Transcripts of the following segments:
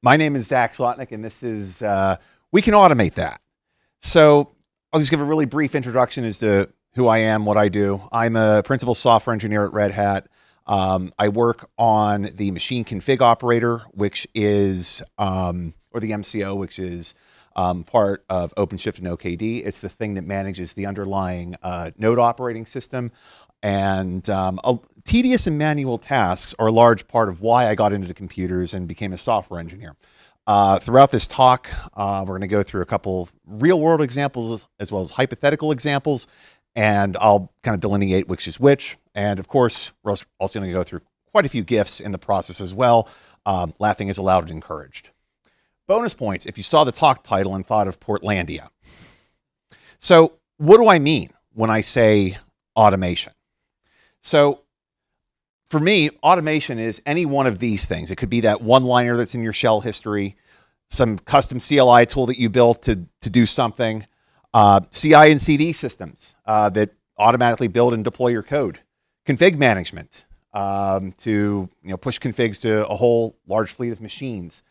My name is Zack Zlotnik, and this is We Can Automate That. So I'll just give a really brief introduction as to who I am, what I do. I'm a principal software engineer at Red Hat. I work on the machine config operator, which is, or the MCO, which is part of OpenShift and OKD. It's the thing that manages the underlying node operating system. And tedious and manual tasks are a large part of why I got into the computers and became a software engineer. Throughout this talk, we're going to go through a couple real world examples as well as hypothetical examples, and I'll kind of delineate which is which. And of course, we're also going to go through quite a few GIFs in the process as well. Laughing is allowed and encouraged. Bonus points if you saw the talk title and thought of Portlandia. So what do I mean when I say automation? So for me, automation is any one of these things. It could be that one-liner that's in your shell history, some custom CLI tool that you built to do something, CI and CD systems that automatically build and deploy your code, config management to push configs to a whole large fleet of machines,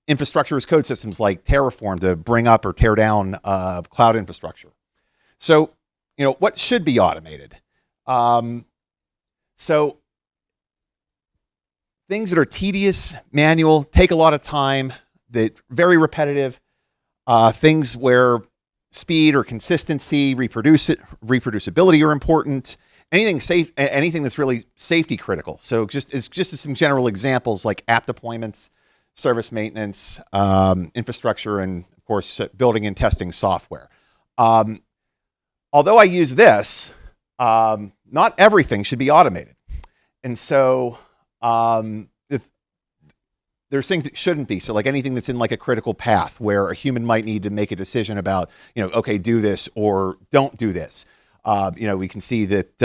infrastructure as code systems like Terraform to bring up or tear down cloud infrastructure. So, what should be automated? So things that are tedious, manual, take a lot of time, that very repetitive, things where speed or consistency, reproducibility are important, anything safe, anything that's really safety critical. So just some general examples like app deployments, service maintenance, infrastructure, and of course, building and testing software. Although I use this, not everything should be automated. And so if there's things that shouldn't be. So like anything that's in like a critical path where a human might need to make a decision about, okay, do this or don't do this. We can see that,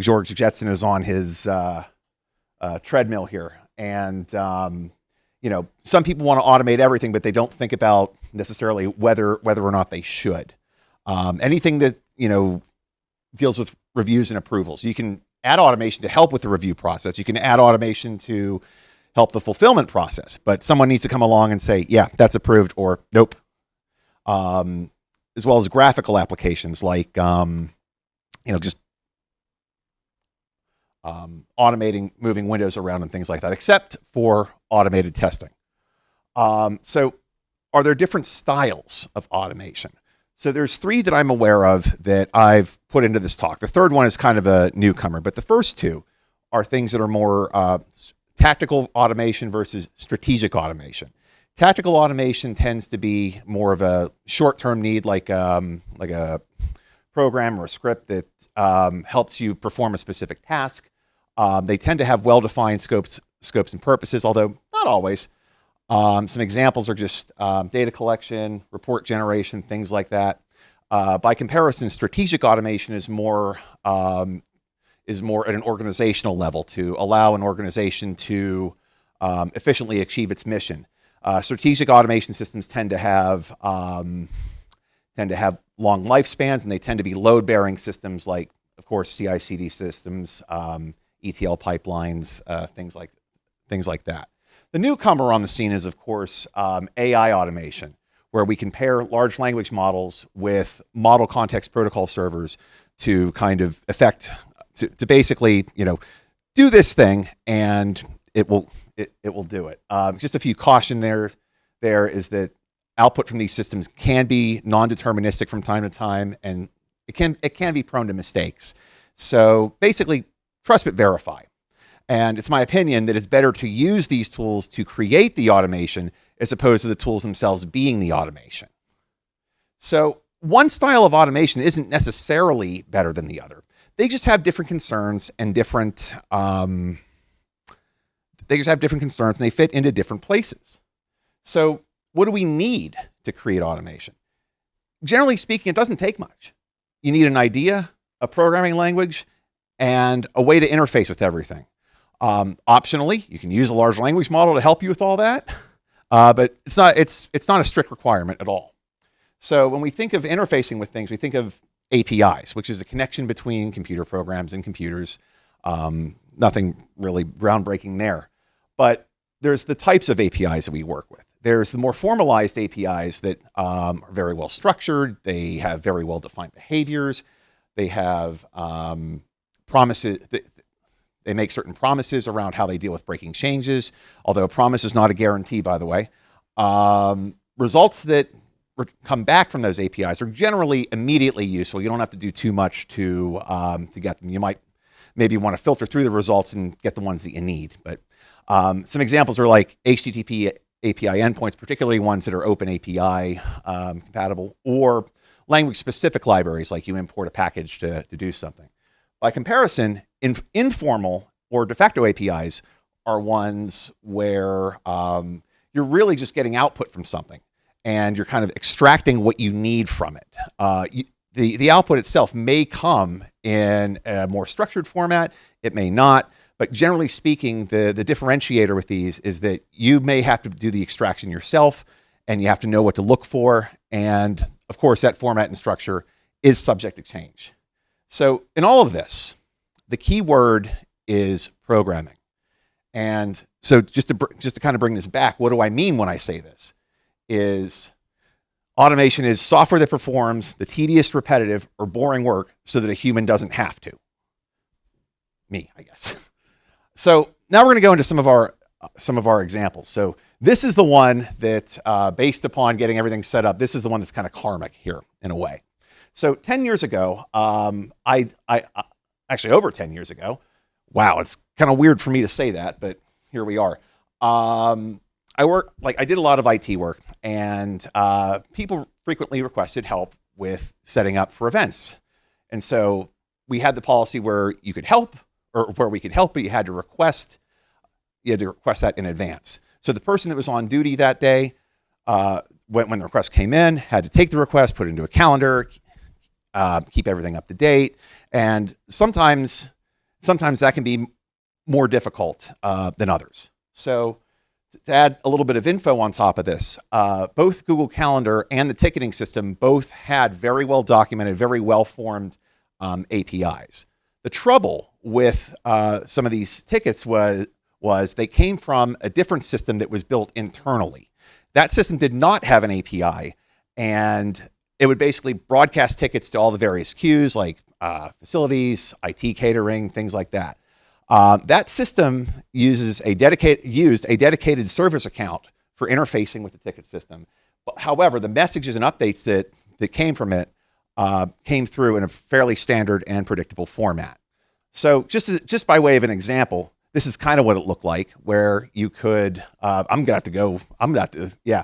George Jetson is on his treadmill here. And, some people want to automate everything, but they don't think about necessarily whether or not they should. Anything that, deals with reviews and approvals. You can add automation to help with the review process. You can add automation to help the fulfillment process, but someone needs to come along and say, yeah, that's approved or nope. As well as graphical applications like, just automating, moving windows around and things like that, except for automated testing. So are there different styles of automation? So there's three that I'm aware of that I've put into this talk. The third one is kind of a newcomer, but the first two are things that are more tactical automation versus strategic automation. Tactical automation tends to be more of a short-term need, like a program or a script that helps you perform a specific task. They tend to have well-defined scopes and purposes, although not always. Some examples are just data collection, report generation, things like that. By comparison, strategic automation is more at an organizational level to allow an organization to efficiently achieve its mission. Strategic automation systems tend to have long lifespans, and they tend to be load-bearing systems like, of course, CI/CD systems, ETL pipelines, things like that. The newcomer on the scene is, of course, AI automation, where we can pair large language models with model context protocol servers to kind of to basically, do this thing, and it will do it. Just a few caution there is that output from these systems can be non-deterministic from time to time, and it can be prone to mistakes. So basically, trust but verify. And it's my opinion that it's better to use these tools to create the automation as opposed to the tools themselves being the automation. So one style of automation isn't necessarily better than the other. They just have different concerns and they fit into different places. So what do we need to create automation? Generally speaking, it doesn't take much. You need an idea, a programming language, and a way to interface with everything. Optionally, you can use a large language model to help you with all that, but it's not a strict requirement at all. So when we think of interfacing with things, we think of APIs, which is a connection between computer programs and computers. Nothing really groundbreaking there. But there's the types of APIs that we work with. there's the more formalized APIs that are very well structured. They have very well defined behaviors. They have promises. They make certain promises around how they deal with breaking changes, although a promise is not a guarantee, by the way. Results that come back from those APIs are generally immediately useful. You don't have to do too much to get them. You might maybe want to filter through the results and get the ones that you need. But some examples are like HTTP API endpoints, particularly ones that are open API compatible, or language-specific libraries, like you import a package to do something. By comparison, informal or de facto APIs are ones where you're really just getting output from something, and you're kind of extracting what you need from it. The output itself may come in a more structured format, it may not, but generally speaking, the differentiator with these is that you may have to do the extraction yourself, and you have to know what to look for, and of course, that format and structure is subject to change. So in all of this, the key word is programming. And so just to kind of bring this back, what do I mean when I say this? Is automation is software that performs the tedious, repetitive, or boring work so that a human doesn't have to. Me, I guess. So now we're going to go into some of our examples. So this is the one that, based upon getting everything set up, this is the one that's kind of karmic here in a way. So 10 years ago, actually over 10 years ago, wow, it's kind of weird for me to say that, but here we are. I did a lot of IT work, and people frequently requested help with setting up for events. And so we had the policy where you could help, or where we could help, but you had to request that in advance. So the person that was on duty that day, when the request came in, had to take the request, put it into a calendar, keep everything up to date. And sometimes that can be more difficult than others. So to add a little bit of info on top of this, both Google Calendar and the ticketing system both had very well documented, very well formed APIs. The trouble with some of these tickets was they came from a different system that was built internally. That system did not have an API, and it would basically broadcast tickets to all the various queues, like facilities, IT catering, things like that. That system used a dedicated service account for interfacing with the ticket system. However, the messages and updates that came from it came through in a fairly standard and predictable format. So just by way of an example, this is kind of what it looked like, where you could, yeah.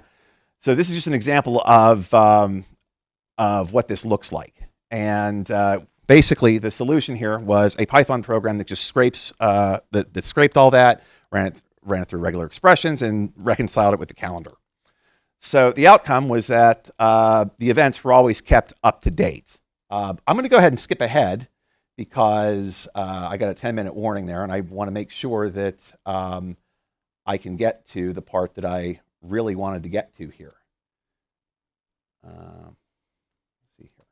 So this is just an example of what this looks like. And basically the solution here was a Python program that just scrapes, that scraped all that, ran it through regular expressions and reconciled it with the calendar. So the outcome was that the events were always kept up to date. I'm going to go ahead and skip ahead because I got a 10-minute warning there, and I want to make sure that I can get to the part that I really wanted to get to here. Let's see here.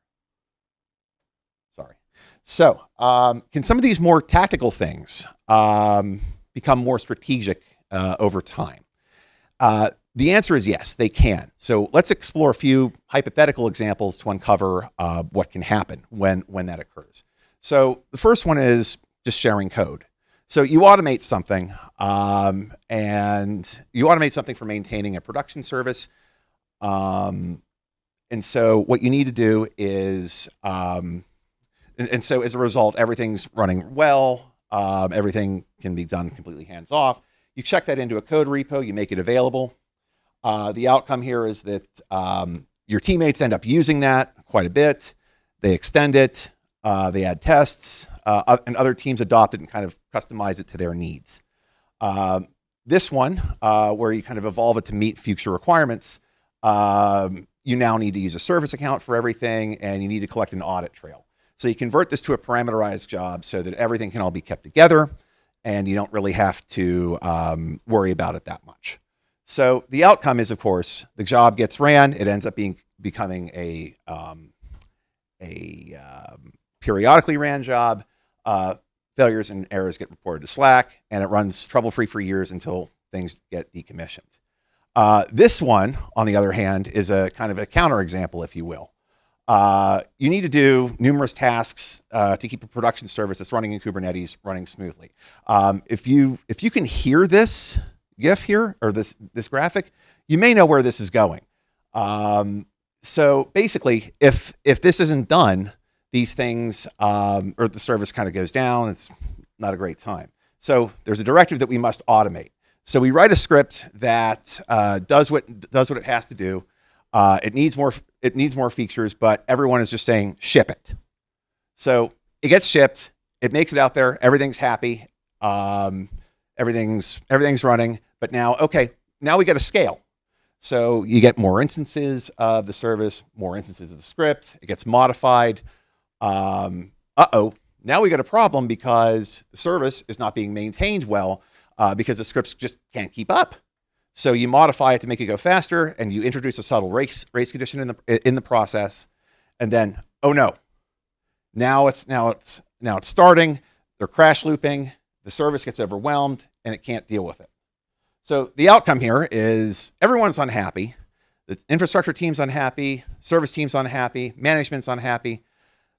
Sorry. So can some of these more tactical things become more strategic over time? The answer is yes, they can. So let's explore a few hypothetical examples to uncover what can happen when that occurs. So the first one is just sharing code. So you automate something, and you automate something for maintaining a production service. And so what you need to do is, and so as a result, everything's running well. Everything can be done completely hands-off. You check that into a code repo, you make it available. The outcome here is that your teammates end up using that quite a bit. They extend it, they add tests, and other teams adopt it and kind of customize it to their needs. This one, where you kind of evolve it to meet future requirements, you now need to use a service account for everything, and you need to collect an audit trail. So you convert this to a parameterized job so that everything can all be kept together, and you don't really have to worry about it that much. So the outcome is, of course, the job gets ran. It ends up becoming a periodically ran job. Failures and errors get reported to Slack, and it runs trouble-free for years until things get decommissioned. This one, on the other hand, is a kind of a counterexample, if you will. You need to do numerous tasks to keep a production service that's running in Kubernetes running smoothly. If you can hear this GIF here or this graphic, you may know where this is going. So basically, if this isn't done, these things or the service kind of goes down. It's not a great time. So there's a directive that we must automate. So we write a script that does what it has to do. It needs more features, but everyone is just saying ship it. So it gets shipped. It makes it out there. Everything's happy. Everything's running. But now we got to scale. So you get more instances of the service, more instances of the script. It gets modified. Now we got a problem because the service is not being maintained well because the scripts just can't keep up. So you modify it to make it go faster, and you introduce a subtle race condition in the process, and then now it's starting. They're crash looping. The service gets overwhelmed, and it can't deal with it. So the outcome here is everyone's unhappy. The infrastructure team's unhappy. Service team's unhappy. Management's unhappy.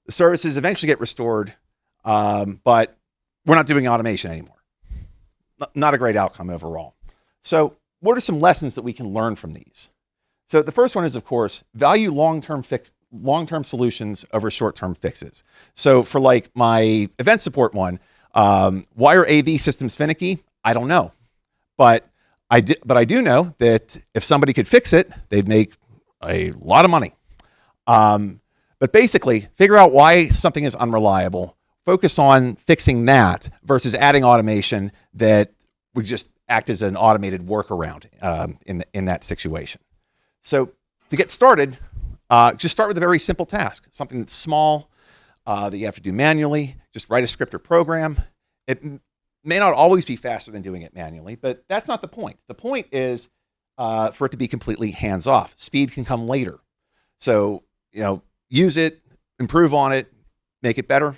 The services eventually get restored, but we're not doing automation anymore. Not a great outcome overall. So what are some lessons that we can learn from these? So the first one is, of course, value long-term solutions over short-term fixes. So for like my event support one, why are AV systems finicky? I don't know, but I do know that if somebody could fix it, they'd make a lot of money. But basically, figure out why something is unreliable. Focus on fixing that versus adding automation that would just act as an automated workaround in that situation. So to get started, just start with a very simple task, something that's small that you have to do manually. Just write a script or program. It may not always be faster than doing it manually, but that's not the point. The point is for it to be completely hands-off. Speed can come later. So, use it, improve on it, make it better.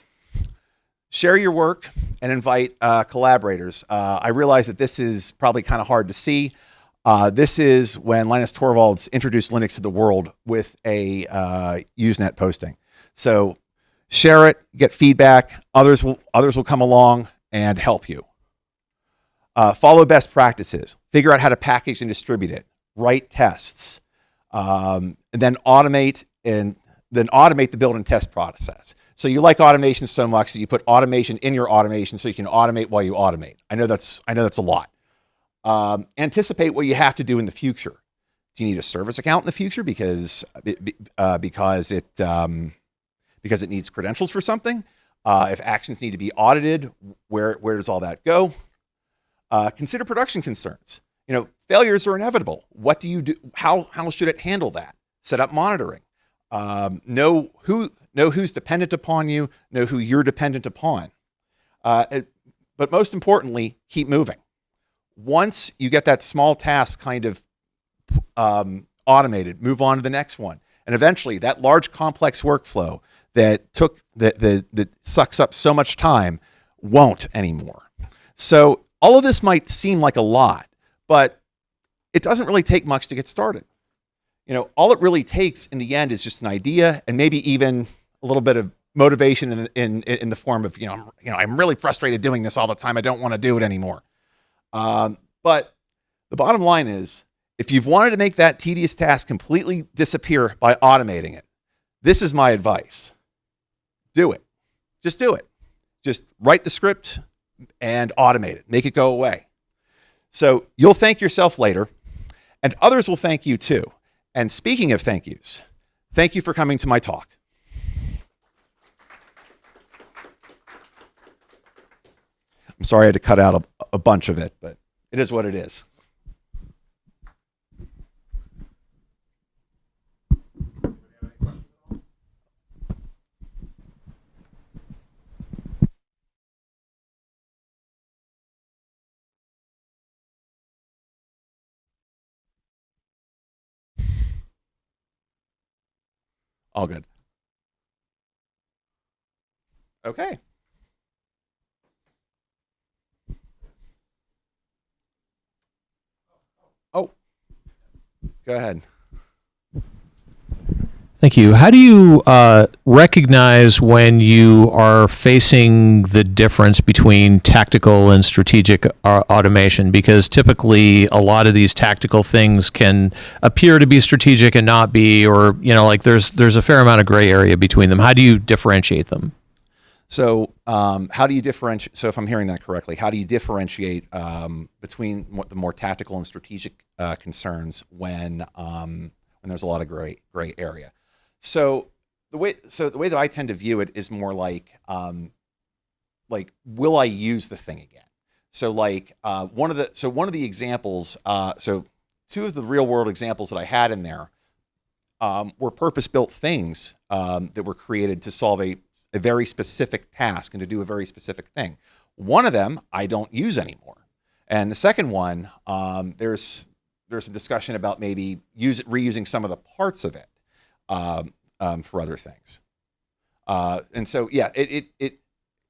Share your work and invite collaborators. I realize that this is probably kind of hard to see. This is when Linus Torvalds introduced Linux to the world with a Usenet posting. So share it, get feedback. Others will come along and help you. Follow best practices. Figure out how to package and distribute it. Write tests, and then automate the build and test process. So you like automation so much that you put automation in your automation so you can automate while you automate. I know that's a lot. Anticipate what you have to do in the future. Do you need a service account in the future because it needs credentials for something? If actions need to be audited, where does all that go? Consider production concerns. Failures are inevitable. What do you do? How should it handle that? Set up monitoring. Know who's dependent upon you. Know who you're dependent upon. But most importantly, keep moving. Once you get that small task kind of automated, move on to the next one, and eventually that large complex workflow that sucks up so much time won't anymore. So all of this might seem like a lot, but it doesn't really take much to get started. All it really takes in the end is just an idea and maybe even a little bit of motivation in the form of, I'm really frustrated doing this all the time. I don't want to do it anymore. But the bottom line is, if you've wanted to make that tedious task completely disappear by automating it, this is my advice. Do it. Just do it. Just write the script and automate it. Make it go away. So you'll thank yourself later, and others will thank you too. And speaking of thank yous, thank you for coming to my talk. I'm sorry I had to cut out a bunch of it, but it is what it is. All good. Okay. Oh, Go ahead. Thank you. How do you recognize when you are facing the difference between tactical and strategic automation? Because typically a lot of these tactical things can appear to be strategic and not be, or, like there's a fair amount of gray area between them. How do you differentiate them? So how do you differentiate? So if I'm hearing that correctly, how do you differentiate between what the more tactical and strategic concerns when there's a lot of gray area? So the way that I tend to view it is more like will I use the thing again? So one of the examples, so two of the real world examples that I had in there were purpose built things that were created to solve a very specific task and to do a very specific thing. One of them I don't use anymore, and the second one there's some discussion about maybe reusing some of the parts of it. For other things. And so, yeah,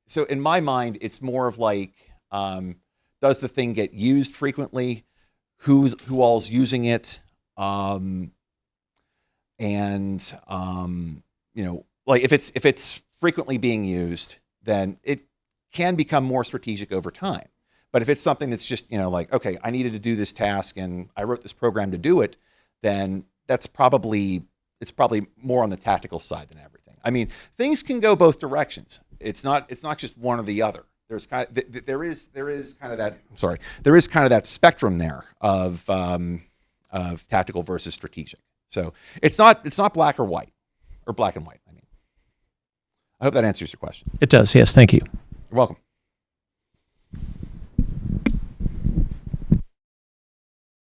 so in my mind, it's more of like, does the thing get used frequently? Who all's using it? And, like if it's frequently being used, then it can become more strategic over time. But if it's something that's just, like, okay, I needed to do this task and I wrote this program to do it, then it's probably more on the tactical side than everything. I mean, things can go both directions. It's not just one or the other. There is kind of that spectrum there of tactical versus strategic. So it's not black or white, or black and white. I mean, I hope that answers your question. It does. Yes. Thank you. You're welcome.